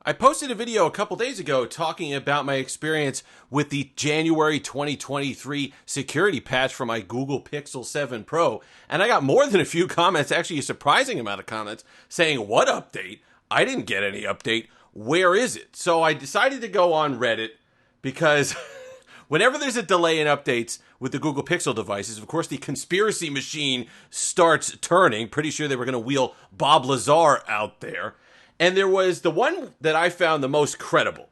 I posted a video a couple days ago talking about my experience with the January 2023 security patch for my Google Pixel 7 Pro, and I got more than a few comments, actually a surprising amount of comments, saying, "What update? I didn't get any update. Where is it?" So I decided to go on Reddit because whenever there's a delay in updates with the Google Pixel devices, of course, the conspiracy machine starts turning. Pretty sure they were going to wheel Bob Lazar out there. And there was the one that I found the most credible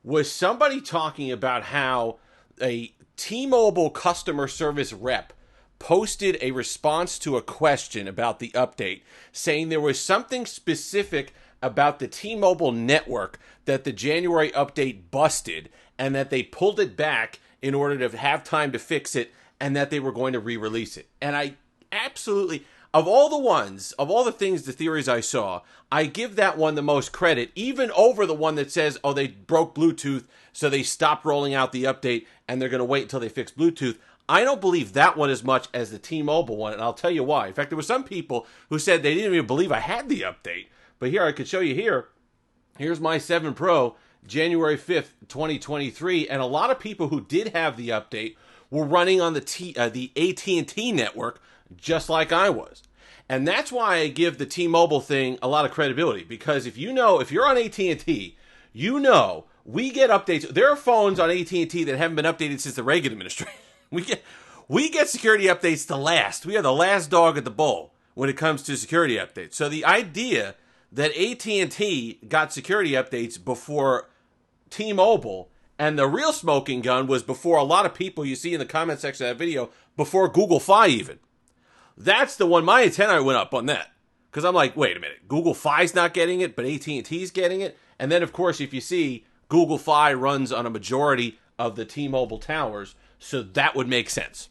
was somebody talking about how a T-Mobile customer service rep posted a response to a question about the update, saying there was something specific about the T-Mobile network that the January update busted and that they pulled it back in order to have time to fix it and that they were going to re-release it. And I absolutely... Of all the things, the theories I saw, I give that one the most credit, even over the one that says, oh, they broke Bluetooth, so they stopped rolling out the update, and they're going to wait until they fix Bluetooth. I don't believe that one as much as the T-Mobile one, and I'll tell you why. In fact, there were some people who said they didn't even believe I had the update. But here, I could show you here. Here's my 7 Pro, January 5th, 2023, and a lot of people who did have the update were running on the AT&T network, just like I was. And that's why I give the T-Mobile thing a lot of credibility, because if you're on AT&T, you know we get updates. There are phones on AT&T that haven't been updated since the Reagan administration. We get security updates to last. We are the last dog at the bowl when it comes to security updates. So the idea that AT&T got security updates before T-Mobile, and the real smoking gun was before a lot of people you see in the comment section of that video, before Google Fi even. That's the one, my antenna went up on that. Because I'm like, wait a minute, Google Fi's not getting it, but AT&T's getting it? And then, of course, if you see, Google Fi runs on a majority of the T-Mobile towers, so that would make sense.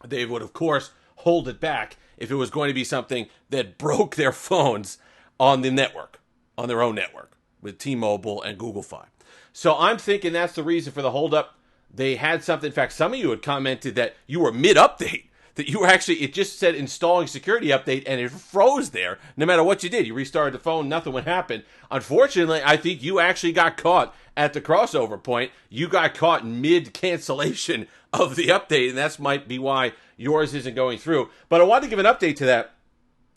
They would, of course, hold it back if it was going to be something that broke their phones on the network, on their own network, with T-Mobile and Google Fi. So I'm thinking that's the reason for the holdup. They had something, in fact, some of you had commented that you were mid-update, that you were actually, it just said installing security update and it froze there. No matter what you did, you restarted the phone, nothing would happen. Unfortunately, I think you actually got caught at the crossover point. You got caught mid-cancellation of the update, and that might be why yours isn't going through. But I wanted to give an update to that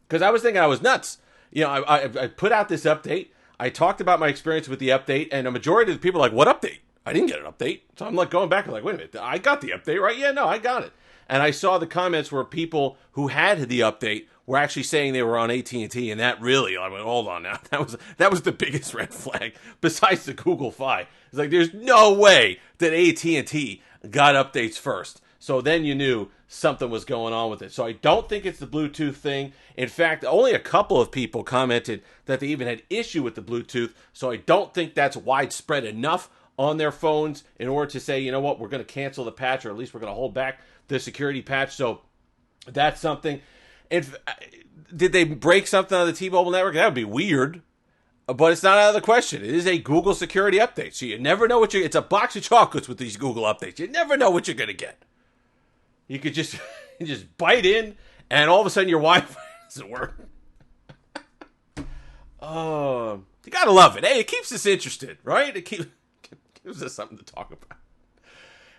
because I was thinking I was nuts. You know, I put out this update. I talked about my experience with the update, and a majority of the people are like, what update? I didn't get an update. So I'm like going back and like, wait a minute, I got the update, right? Yeah, no, I got it. And I saw the comments where people who had the update were actually saying they were on AT&T, and that really, I went, hold on now. That was the biggest red flag besides the Google Fi. It's like, there's no way that AT&T got updates first. So then you knew something was going on with it. So I don't think it's the Bluetooth thing. In fact, only a couple of people commented that they even had issue with the Bluetooth. So I don't think that's widespread enough on their phones in order to say, you know what, we're going to cancel the patch, or at least we're going to hold back the security patch. So that's something. Did they break something on the T-Mobile network? That would be weird, but it's not out of the question. It is a Google security update, so you never know what it's a box of chocolates with these Google updates. You never know what you're going to get. You could just bite in, and all of a sudden your Wi-Fi doesn't work. Oh, you gotta love it. Hey, it keeps us interested, right? It gives us something to talk about.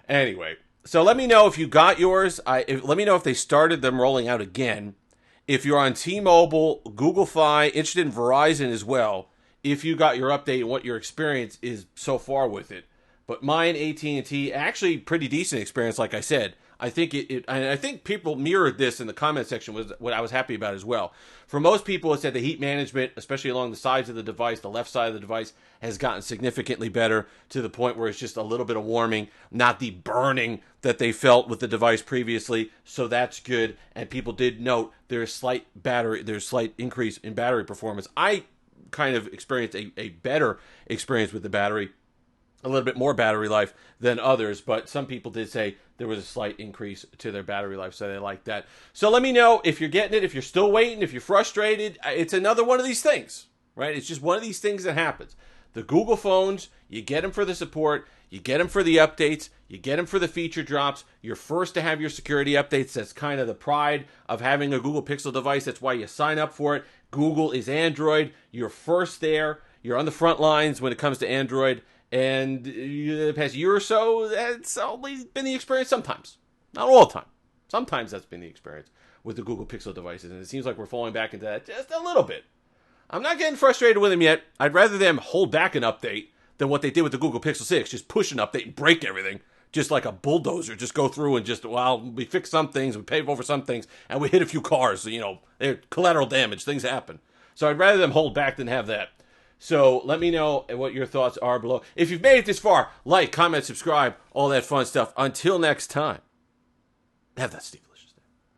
Anyway, so let me know if you got yours. Let me know if they started them rolling out again. If you're on T-Mobile, Google Fi, interested in Verizon as well, if you got your update and what your experience is so far with it. But mine, AT&T, actually pretty decent experience, like I said. I think and I think people mirrored this in the comment section, was what I was happy about as well. For most people, it said the heat management, especially along the sides of the device, the left side of the device, has gotten significantly better to the point where it's just a little bit of warming, not the burning that they felt with the device previously. So that's good. And people did note there's slight increase in battery performance. I kind of experienced a better experience with the battery, a little bit more battery life than others, but some people did say there was a slight increase to their battery life, so they like that. So let me know if you're getting it, if you're still waiting, if you're frustrated. It's another one of these things, right? It's just one of these things that happens. The Google phones, you get them for the support, you get them for the updates, you get them for the feature drops. You're first to have your security updates. That's kind of the pride of having a Google Pixel device. That's why you sign up for it. Google is Android. You're first there. You're on the front lines when it comes to Android, and the past year or so, that's only been the experience sometimes. Not all the time. Sometimes that's been the experience with the Google Pixel devices, and it seems like we're falling back into that just a little bit. I'm not getting frustrated with them yet. I'd rather them hold back an update than what they did with the Google Pixel 6, just push an update and break everything, just like a bulldozer, just go through and just, well, we fix some things, we pave over some things, and we hit a few cars, so, collateral damage, things happen. So I'd rather them hold back than have that. So let me know what your thoughts are below. If you've made it this far, like, comment, subscribe, all that fun stuff. Until next time, have that, Steve.